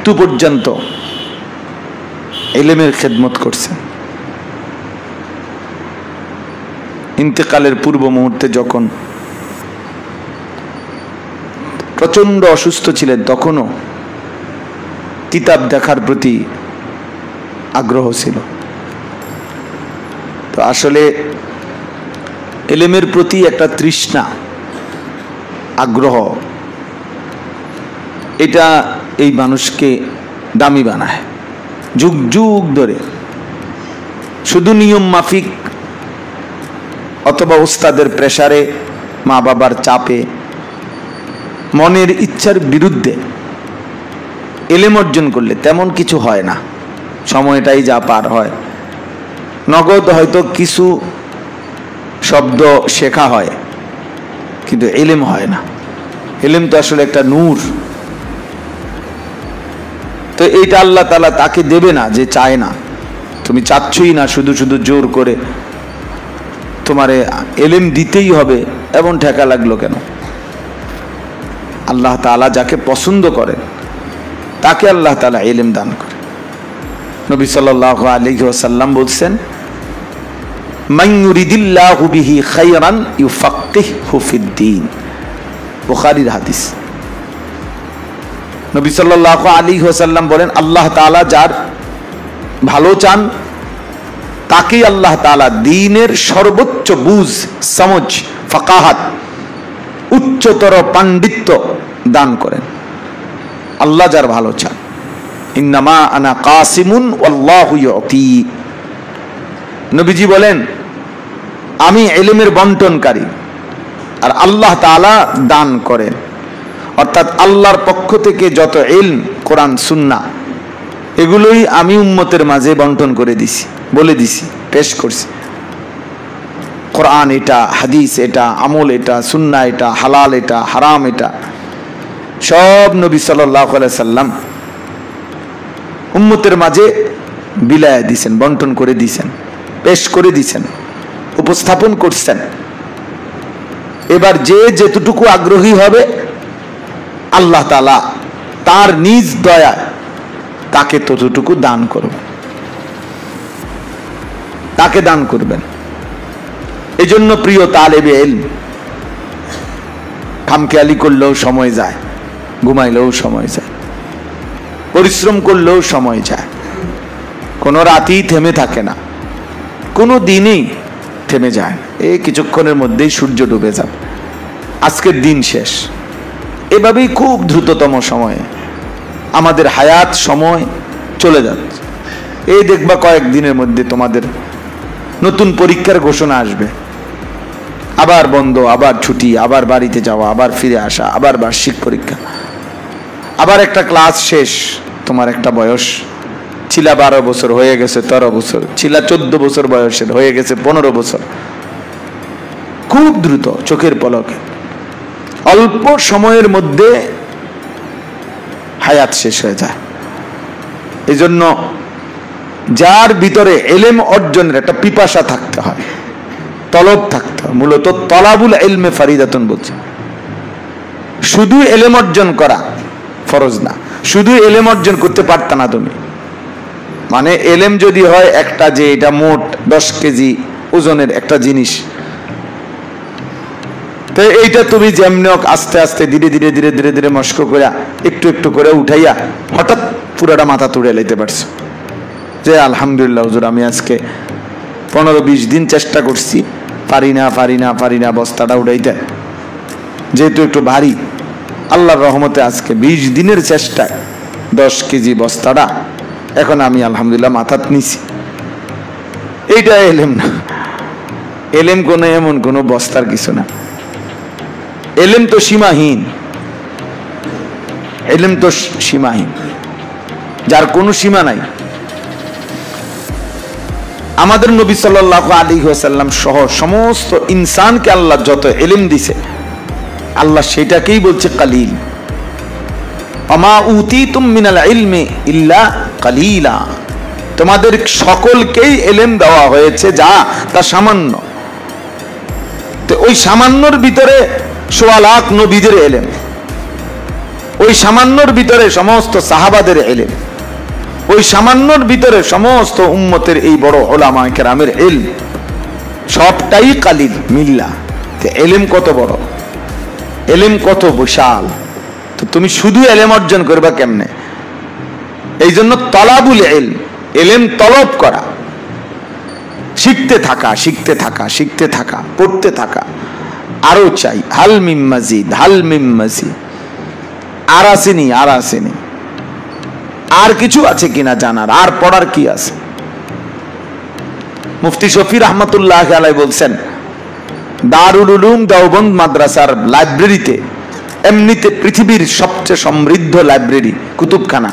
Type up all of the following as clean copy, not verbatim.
মৃত্যু পর্যন্ত ইলমের খেদমত করছেন। ইন্তেকালের পূর্ব মুহূর্তে যখন প্রচন্ড অসুস্থ ছিলেন, তখনও কিতাব দেখার প্রতি আগ্রহ ছিল। তো আসলে ইলমের প্রতি একটা তৃষ্ণা, আগ্রহ, এটা এই মানুষকে দামি বানায়। যুগ যুগ ধরে শুধু নিয়ম মাফিক অথবা ওস্তাদের প্রেসারে, মা বাবার চাপে, মনের ইচ্ছার বিরুদ্ধে ইলম অর্জন করলে তেমন কিছু হয় না। সময়টাই যা পার হয়। নগদ হয়তো কিছু শব্দ শেখা হয়, কিন্তু ইলম হয় না। ইলম তো আসলে একটা নূর। তো এইটা আল্লাহ তাআলা তাকে দেবে না যে চায় না। তুমি চাচ্ছই না, শুধু শুধু জোর করে তোমারে ইলম দিতেই হবে, এমন ঠেকা লাগলো কেন? আল্লাহ তাআলা যাকে পছন্দ করেন তাকে আল্লাহ তাআলা ইলম দান করে। নবী সাল্লাল্লাহু আলাইহি ওয়াসাল্লাম বলছেন, মান ইউরিদিল্লাহু বিহি খায়রান ইউফাক্কিহহু ফিদ্দীন। বুখারীর হাদিস। নবী সাল্লাল্লাহু আলাইহি ওয়াসাল্লাম বলেন, আল্লাহ তাআলা যার ভালো চান তাকেই আল্লাহ তাআলা দ্বীনের সর্বোচ্চ বুঝ, সমঝ, ফাকাহাত, উচ্চতর পাণ্ডিত্য দান করেন। আল্লাহ যার ভালো চান। ইন্নামা আনা কাসিমুন ওয়াল্লাহু ইউতি। নবীজি বলেন, আমি ইলমের বন্টনকারী আর আল্লাহ তাআলা দান করেন। অর্থাৎ আল্লাহর পক্ষ থেকে যত ইলম, কোরআন, সুন্নাহ, এগুলোই আমি উম্মতের মাঝে বন্টন করে দিছি, বলে দিছি, পেশ করছি। কোরআন এটা, হাদিস এটা, আমল এটা, সুন্নাহ এটা, হালাল এটা, হারাম এটা, সব নবী সাল্লাল্লাহু আলাইহি সাল্লাম উম্মতের মাঝে বিলায় দিছেন, বন্টন করে দিছেন, পেশ করে দিছেন, উপস্থাপন করছেন। এবার যে যেতটুকু আগ্রহী হবে আল্লাহ তাআলা তার নিজ দয়া তাকে ততটুকু দান করবেন, তাকে দান করবেন। এজন্য প্রিয় তালেবে ইলম, খামখেয়ালি করলেও সময় যায়, ঘুমাইলেও সময় যায়, পরিশ্রম করলেও সময় যায়। কোনো রাতই থেমে থাকে না, কোনো দিনই থেমে যায় না। এই কিছুক্ষণের মধ্যেই সূর্য ডুবে যাবে, আজকের দিন শেষ। এভাবেই খুব দ্রুততম সময়ে আমাদের হায়াত, সময় চলে যাচ্ছে। এই দেখবা কয়েকদিনের মধ্যে তোমাদের নতুন পরীক্ষার ঘোষণা আসবে, আবার বন্ধ, আবার ছুটি, আবার বাড়িতে যাওয়া, আবার ফিরে আসা, আবার বার্ষিক পরীক্ষা, আবার একটা ক্লাস শেষ। তোমার একটা বয়স ছিল 12 বছর, হয়ে গেছে 13 বছর, ছিল 14 বছর বয়সের, হয়ে গেছে 15 বছর। খুব দ্রুত, চোখের পলকে, অল্প সময়ের মধ্যে হায়াত শেষ হয়ে যায়। এই জন্য যার ভিতরে ইলম অর্জনের একটা পিপাসা থাকতে হয়, তলব থাকতে হয়। মূলত তলাবুল ইলমে ফারিদাতুন বলছে। শুধু ইলম অর্জন করা ফরজ না। শুধু ইলম অর্জন করতে পারতা না তুমি, মানে ইলম যদি হয় একটা, যে এটা মোট 10 কেজি ওজনের একটা জিনিস, তো এইটা তুমি যেমনি হোক আস্তে আস্তে ধীরে ধীরে ধীরে ধীরে ধীরে মস্ক করে একটু একটু করে উঠাইয়া হঠাৎ পুরাটা মাথা তুলে লইতে পারছো যে আলহামদুলিল্লাহ হুজুর, আমি আজকে 15-20 দিন চেষ্টা করছি, পারি না বস্তাটা উঠাইতে, যেহেতু একটু ভারী। আল্লাহর রহমতে আজকে 20 দিনের চেষ্টায় 10 কেজি বস্তাটা এখন আমি আলহামদুলিল্লাহ মাথাত নিছি। এইটা এলেম না। এলেম কোনো এমন কোনো বস্তার কিছু না। এলেম তো সীমাহীন, এলেম তো সীমাহীন, যার কোনো সীমা নাই। আমাদের নবী সাল্লাল্লাহু আলাইহি ওয়াসাল্লাম সহ সমস্ত ইনসানকে আল্লাহ যত ইলম দিছে, আল্লাহ সেটাকেই বলছে কালিল। আমা উতিতুম মিনাল ইলমি ইল্লা কালিলা। তোমাদের সকলকেই ইলম দেওয়া হয়েছে যা তা সামান্য। তো ওই সামান্যর ভিতরে 1.25 লাখ নবীদের ইলম, ওই সামান্যর ভিতরে সমস্ত সাহাবাদের ইলম, ওই সামান্যর ভিতরে সমস্ত উম্মতের এই বড় উলামায়ে কেরামের ইলম, সবটাই কালিল মিল্লা। ইলম কত বড়, ইলম কত বিশাল। তো তুমি শুধু ইলম অর্জন করবা কেমনে? এই জন্য তলাবুল ইলম, ইলম তলব করা, শিখতে থাকা, শিখতে থাকা, শিখতে থাকা, পড়তে থাকা, আরো চাই। হাল মিম মাজিদ, হাল মিম মাজিদ, আর আসেনি, আর আসেনি, আর কিছু আছে কিনা জানার, আর পড়ার কি আছে? মুফতি শফি রহমতুল্লাহ আলাইহি বলছেন, দারুল উলুম দেওবন্দ মাদ্রাসার লাইব্রেরিতে, এমনিতে পৃথিবীর সবচেয়ে সমৃদ্ধ লাইব্রেরি, কুতুবখানা।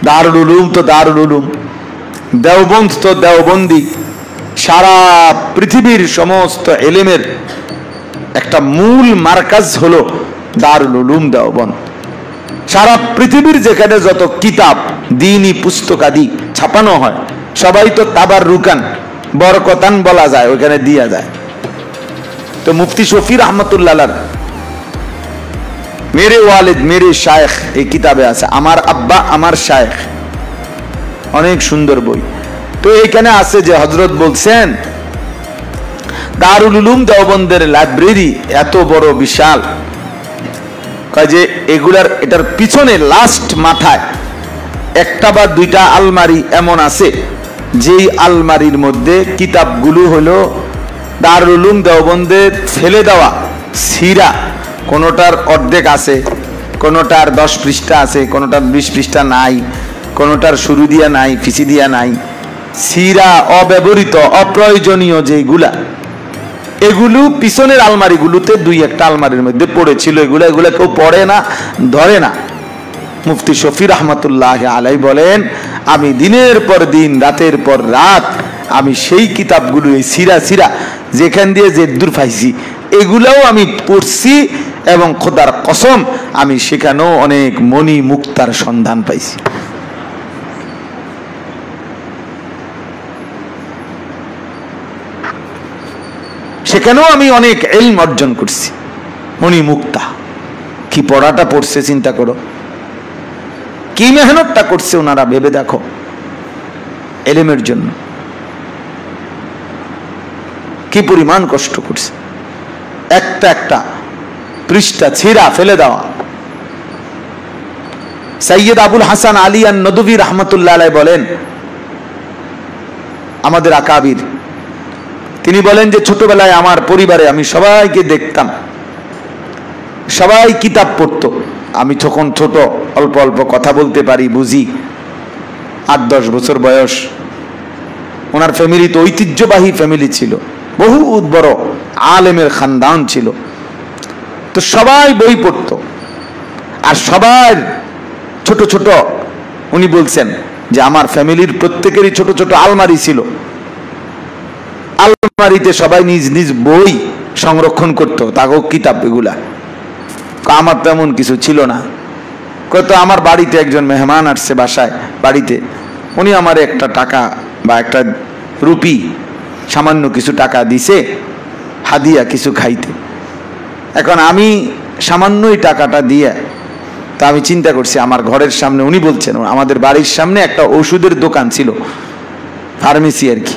দারুল উলুম তো দারুল উলুম, দেওবন্দ তো দেওবন্দি। সারা পৃথিবীর সমস্ত ইলমের একটা মূল মার্কাজ হলো দারুল উলুম দেওবন্দ। সারা পৃথিবীর যেখানে যত কিতাব, দ্বীনি পুস্তকাদি ছাপানো হয়, সবাই তো তাবার রুকান, বরকতান বলা যায়, ওইখানে দিয়া যায়। তো মুফতি শফি রহমতুল্লাহ মেরে ওয়ালিদ মেরে শায়েখ এই কিতাবে আছে, আমার আব্বা আমার শায়েখ, অনেক সুন্দর বই। তো এইখানে আছে যে হযরত বলছেন দারুল উলুম দেওবন্দের লাইব্রেরি এত বড় বিশাল, যে এগুলার এটার পিছনে লাস্ট মাথায় একটা বা দুইটা আলমারি এমন আছে, যেই আলমারির মধ্যে কিতাবগুলো হলো দারুল উলুম দেওবন্দের ফেলে দেওয়া সিরা। কোনোটার অর্ধেক আছে, কোনোটার 10 পৃষ্ঠা আছে, কোনোটার 20 পৃষ্ঠা নাই, কোনোটার শুরু দিয়া নাই, ফিসি দিয়া নাই। সিরা, অব্যবহৃত অপ্রয়োজনীয় যেগুলা, এগুলো পিছনের আলমারিগুলোতে দুই একটা আলমারির মধ্যে পড়েছিল। এগুলা কেউ পড়ে না, ধরে না। মুফতি শফি রহমতুল্লাহ আলাইহি বলেন, আমি দিনের পর দিন, রাতের পর রাত, আমি সেই কিতাবগুলো, এই সিরা যেখান দিয়ে যে দূর পাইছি, এগুলাও আমি পড়ছি, এবং খোদার কসম আমি সেখানেও অনেক মণি মুক্তার সন্ধান পাইছি। সেখানেও আমি অনেক ইলম অর্জন করছি, মণি মুক্তা। কি পড়াটা পড়ছে চিন্তা করো, কি মেহনতটা করছে ওনারা, ভেবে দেখো ইলমের জন্য কি পরিমাণ কষ্ট করছে। একটা একটা পৃষ্ঠা ছিঁড়া ফেলে দেওয়া। সৈয়দ আবুল হাসান আলী আন-নদভী রহমতুল্লাহ আলাইহি বলেন, আমাদের আকাবির, তিনি বলেন যে ছোটবেলায় আমার পরিবারে আমি সবাইকে দেখতাম, সবাই কিতাব পড়তো। আমি তখন ছোট, অল্প অল্প কথা বলতে পারি, বুঝি, 8-10 বছর বয়স। ওনার ফ্যামিলি তো ঐতিহ্যবাহী ফ্যামিলি ছিল, বহু বড় আলেমের খানদান ছিল। তো সবাই বই পড়তো, আর সবার ছোট ছোট, উনি বলছেন যে আমার ফ্যামিলির প্রত্যেকেরই ছোট ছোট আলমারি ছিল। আলমারিতে সবাই নিজ নিজ বই সংরক্ষণ করতো, তাগো কিতাব এগুলা। আমার তেমন কিছু ছিল না। কত আমার বাড়িতে একজন মেহমান আসছে বাসায়, বাড়িতে, উনি আমার একটা টাকা বা একটা রুপি, সামান্য কিছু টাকা দিছে হাদিয়া কিছু খাইতে। এখন আমি সামান্য এই টাকাটা দিয়ে, তা আমি চিন্তা করছি আমার ঘরের সামনে, উনি বলছেন আমাদের বাড়ির সামনে একটা ওষুধের দোকান ছিল, ফার্মেসি আর কি,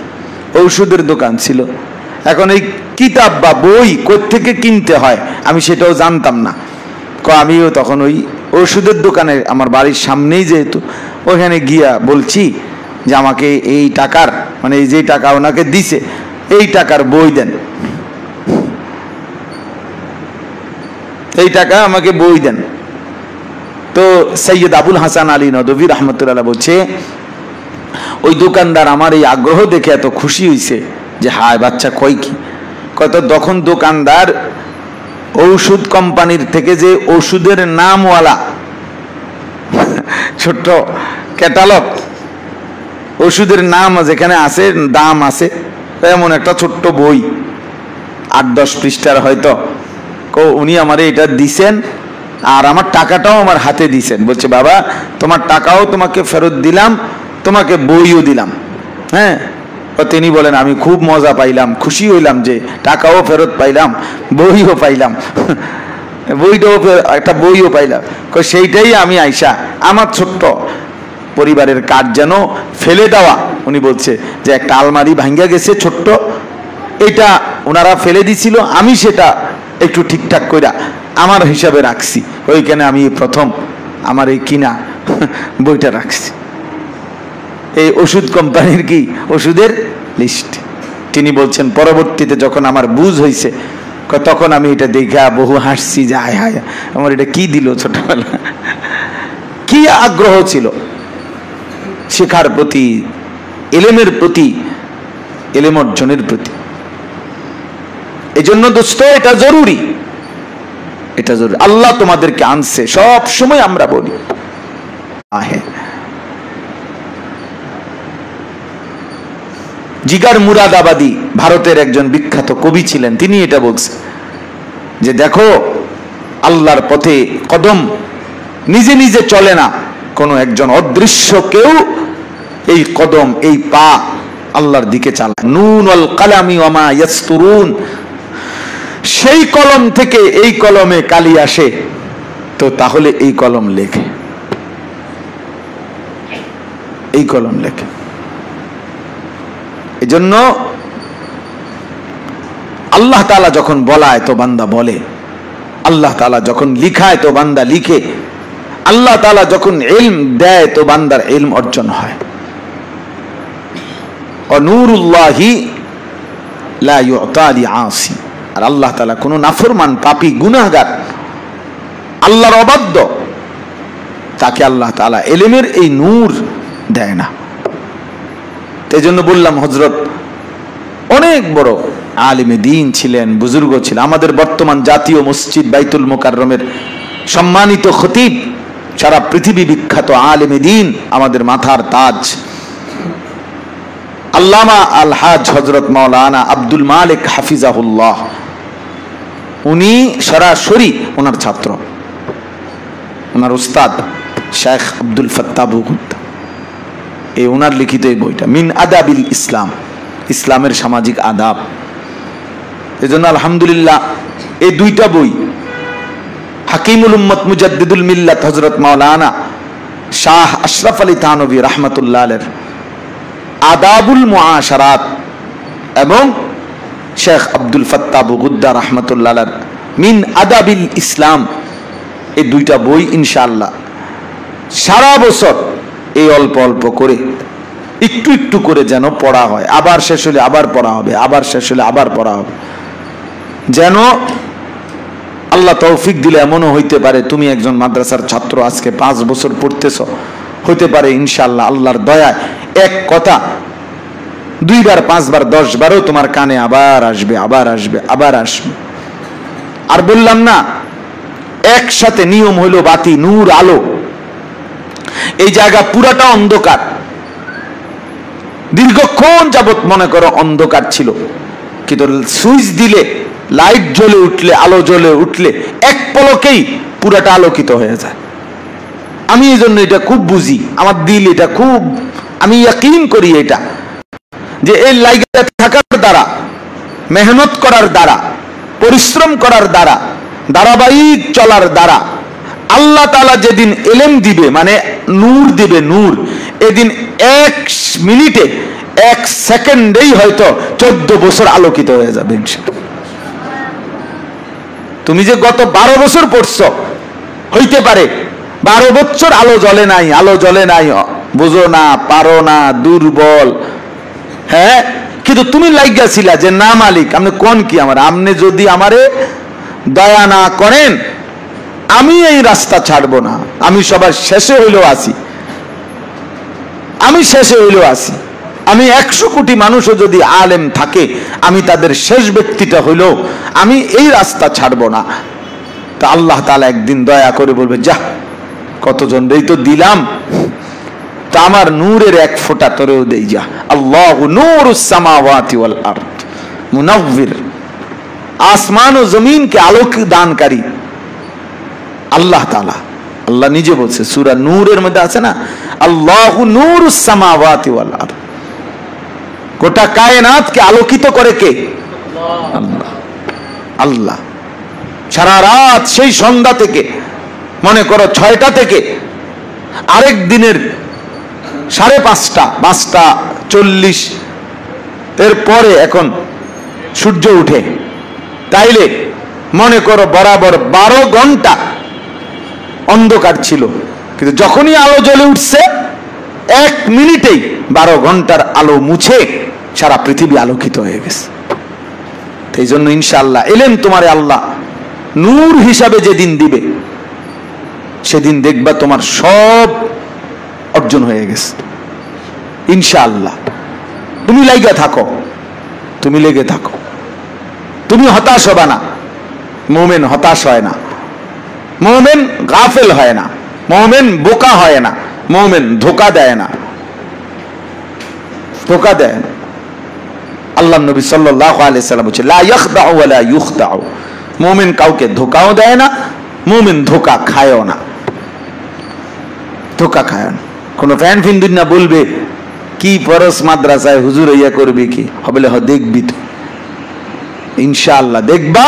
ঔষধের দোকান ছিল। এখন এই কিতাব বা বই কোত্থেকে কিনতে হয় আমি সেটাও জানতাম না। আমিও তখন ওই ওষুধের দোকানে, আমার বাড়ির সামনেই যেহেতু, ওখানে গিয়া বলছি যে আমাকে এই টাকার, মানে এই যে টাকা ওনাকে দিছে, এই টাকার বই দেন, এই টাকা আমাকে বই দেন। তো সৈয়দ আবুল হাসান আলী নদভী রহমতুল্লাহ বলছে, ওই দোকানদার আমার এই আগ্রহ দেখে এত খুশি হয়েছে যে হায় বাচ্চা কই কি, কত তখন দোকানদার ঔষধ কোম্পানির থেকে যে ওষুধের নামওয়ালা ছোট্ট ক্যাটালগ, ওষুধের নাম যেখানে আছে, দাম আছে, এমন একটা ছোট্ট বই 8-10 পৃষ্ঠার হয়তো, উনি আমারে এটা দিছেন, আর আমার টাকাটাও আমার হাতে দিছেন। বলছে বাবা তোমার টাকাও তোমাকে ফেরত দিলাম, তোমাকে বইও দিলাম। হ্যাঁ, তিনি বলেন আমি খুব মজা পাইলাম, খুশি হইলাম যে টাকাও ফেরত পাইলাম, বইও পাইলাম। বইটাও একটা বইও পাইলাম, সেইটাই আমি আইসা আমার ছোট্ট পরিবারের কাজ যেন ফেলে দেওয়া। উনি বলছে যে একটা আলমারি ভাঙ্গা গেছে ছোট্ট, এটা ওনারা ফেলে দিছিল, আমি সেটা একটু ঠিকঠাক কইরা আমার হিসাবে রাখছি, ওইখানে আমি প্রথম আমার এই কিনা বইটা রাখছি। এই ওষুধ কোম্পানির কি ওষুধের লিস্ট। তিনি বলছেন পরবর্তীতে যখন আমার বুঝ হয়েছে তখন আমি এটা দেখা বহু হাসছি যে হায় হায় আমার এটা কি দিল ছোটবেলা। কি আগ্রহ ছিল শেখার প্রতি, এলেমের প্রতি, এলেম অর্জনের প্রতি। এই জন্য দোস্ত এটা জরুরি, এটা জরুরি। আল্লাহ তোমাদেরকে আনছে, সব সময় আমরা বলি জিগার মুরাদাবাদী ভারতের একজন বিখ্যাত কবি ছিলেন, তিনি এটা বলছেন যে দেখো আল্লাহর পথে কদম নিজে নিজে চলে না, কোনো একজন অদৃশ্য কেউ এই কদম, এই পা আল্লাহর দিকে চালায়। নুন ওয়াল কালামি ওয়া মা ইয়াসতুরুন, সেই কলম থেকে এই কলমে কালি আসে, তো তাহলে এই কলম লেখে, এই কলম লেখে। এজন্য আল্লাহ তাআলা যখন বলায় তো বান্দা বলে, আল্লাহ তাআলা যখন লিখায় তো বান্দা লিখে, আল্লাহ তাআলা যখন ইলম দেয় তো বান্দার ইলম অর্জন হয়। নূরুল্লাহি লা ইউতা লিআসি, আর আল্লাহ তাআলা কোন নাফরমান পাপী গুনাহগার আল্লাহর অবাধ্য তাকে আল্লাহ তাআলা ইলমের এই নূর দেয় না। এই জন্য বললাম হযরত অনেক বড় আলিমে দ্বীন ছিলেন, বুজুর্গ ছিলেন। আমাদের বর্তমান জাতীয় মসজিদ বাইতুল মুকাররমের সম্মানিত খতিব, সারা পৃথিবী বিখ্যাত আলিমে দ্বীন, আমাদের মাথার তাজ আল্লামা আল হাজ হযরত মাওলানা আব্দুল মালিক হাফিজাহুল্লাহ, উনি সরাসরি ওনার ছাত্র, ওনার উস্তাদ শেখ আব্দুল ফাত্তাহ বুগুদ্দা, এই ওনার লিখিত এই বইটা মিন আদাবিল ইসলাম, ইসলামের সামাজিক আদাব। এজন্য আলহামদুলিল্লাহ এই দুইটা বই হাকিমুল উম্মত মুজাদ্দিদুল মিল্লাত হযরত মাওলানা শাহ আশরাফ আলী থানভী রাহমাতুল্লাহ আলাইহির আদাবুল মুআশারাত এবং শেখ আব্দুল ফাত্তাহ বুগুদ্দা রাহমাতুল্লাহ আলাইহির মিন আদাবিল ইসলাম, এই দুইটা বই ইনশাআল্লাহ সারা বছর এই অল্প অল্প করে একটু একটু করে যেন পড়া হয়, আবার শেষ হলে আবার পড়া হবে, আবার শেষ হলে আবার পড়া হবে। যেন আল্লাহ তৌফিক দিলে এমনও হইতে পারে তুমি একজন মাদ্রাসার ছাত্র, আজকে 5 বছর পড়তেছ, হইতে পারে ইনশাআল্লাহ আল্লাহর দয়ায় এক কথা 2 বার 5 বার 10 বারও তোমার কানে আবার আসবে, আবার আসবে, আবার আসবে। আর বললাম না একসাথে নিয়ম হইল বাতি, নূর, আলো। এই জায়গা পুরাটা অন্ধকার, দীর্ঘক্ষণ যাবত মনে করো অন্ধকার ছিল, কিন্তু সুইচ দিলে লাইট জ্বলে উঠলে, আলো জ্বলে উঠলে এক পলকেই পুরাটা আলোকিত হয়ে যায়। আমি এই জন্য এটা খুব বুঝি, আমার দিল এটা খুব, আমি ইয়াকিন করি এটা, যে এই লাইটে থাকার দ্বারা, মেহনত করার দ্বারা, পরিশ্রম করার দ্বারা, ধারাবাহিক চলার দ্বারা আল্লাহ তাআলা যেদিন ইলম দিবে, মানে নূর দিবে, নূর, এদিন 1 মিনিটে 1 সেকেন্ডেই হয়তো 14 বছর আলোকিত হয়ে যাবে ইনশাআল্লাহ। তুমি যে গত 12 বছর পড়ছো, হইতে পারে 12 বছর আলো জ্বলে নাই, আলো জ্বলে নাই, বুঝো না, পারো না, দুর্বল, হ্যাঁ, কিন্তু তুমি লাইগাছিলা যে না মালিক আপনি কোন কি আমার, আপনি যদি আমারে দয়া না করেন আমি এই রাস্তা ছাড়বো না, আমি সবার শেষে হইলেও আসি, আমি শেষে হইলেও আসি, আমি 100 কোটি মানুষও যদি আলেম থাকে আমি তাদের শেষ ব্যক্তিটা হইলেও আমি এই রাস্তা ছাড়বো না। তা আল্লাহ তাআলা একদিন দয়া করে বলবে যা কতজনই তো দিলাম, তা আমার নূরের 1 ফোঁটা তোরেও দেই যা। আল্লাহু নূরুস সামাওয়াতি ওয়াল আরদ মুনাওয়ির, আসমান ও জমিন কে আলোক দানকারী আল্লাহ তাআলা। আল্লাহ নিজে বলছে সূরা নূরের মধ্যে আছে না, আল্লাহু নূরুস সামাওয়াতি ওয়াল আরদ, গোটা কায়নাতকে আলোকিত করে কে? আল্লাহ। আল্লাহ সারা রাত সেই সন্ধ্যা থেকে মনে করো 6টা থেকে আরেক দিনের 5:30, 5:40 এরপরে এখন সূর্য উঠে, তাইলে মনে করো বরাবর 12 ঘন্টা অন্ধকার ছিল, কিন্তু যখনই আলো জ্বলে উঠছে 1 মিনিটেই 12 ঘন্টার আলো মুছে সারা পৃথিবী আলোকিত হয়ে গেছে। এই জন্য ইনশাআল্লাহ এলেম তোমারে আল্লাহ নূর হিসাবে যেদিন দিবে সেদিন দেখবা তোমার সব অর্জন হয়ে গেছে ইনশাআল্লাহ। তুমি লেগে থাকো, তুমি লেগে থাকো, তুমি হতাশ হবে না। মুমিন হতাশ হয় না, মুমিন গাফেল হয় না, মুমিন বোকা হয় না, মুমিন ধোঁকা দেয় না, ধোঁকা দেয় না। আল্লাহর নবী সাল্লাল্লাহু আলাইহি সাল্লাম বলেছেন লা ইয়াখদাউ ওয়া লা ইখদাউ, মুমিন কাউকে ধোঁকাও দেয় না, মুমিন ধোঁকা খায়ও না, ধোঁকা খায় না। কোন ফ্যান ফিন্দুন না বলবে কি পরশ মাদ্রাসায় হুজুর হইয়া করবে কি হবে, দেখবি তো ইনশাআল্লাহ, দেখবা,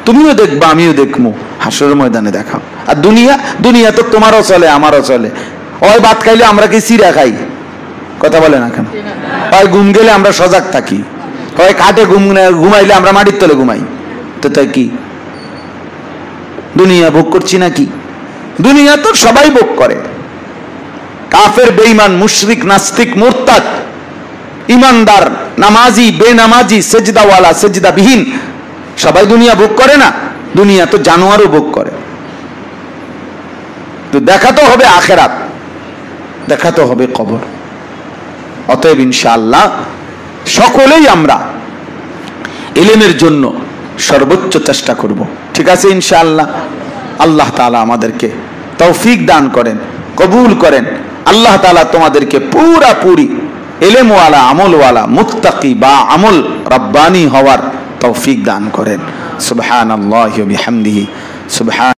তুমিও দেখবা, আমিও দেখবো, হাসরের ময়দানে দেখাও। আর দুনিয়া তো তোমারও চলে আমারও চলে। ওই ভাত খাইলে আমরা কি চিড়া খাই, কথা বলে না কেন? ওই ঘুম গেলে আমরা সজাগ থাকি, ওই কাটে ঘুমাইলে আমরা মাটির তলে ঘুমাই, তো তাই কি দুনিয়া ভোগ করছি নাকি? দুনিয়া তো সবাই ভোগ করে, কাফের, বেঈমান, মুশরিক, নাস্তিক, মুরতাদ, ইমানদার, নামাজি, বেনামাজি, সেজদাওয়ালা, সেজদাবিহীন, সবাই দুনিয়া ভোগ করে না? দুনিয়া তো জানোয়ারও ভোগ করে। তো দেখাতে হবে আখেরাত, দেখাতে হবে কবর। অতএব ইনশাআল্লাহ সকলেই আমরা ইলমের জন্য সর্বোচ্চ চেষ্টা করব, ঠিক আছে ইনশাআল্লাহ। আল্লাহ তাআলা আমাদেরকে তৌফিক দান করেন, কবুল করেন। আল্লাহ তাআলা তোমাদেরকে পুরাপুরি ইলমওয়ালা, আমলওয়ালা, মুত্তাকি বা আমল রব্বানি হওয়ার তৌফিক দান করেন। সুবহানাল্লাহি ওয়া বিহামদিহি, সুবহান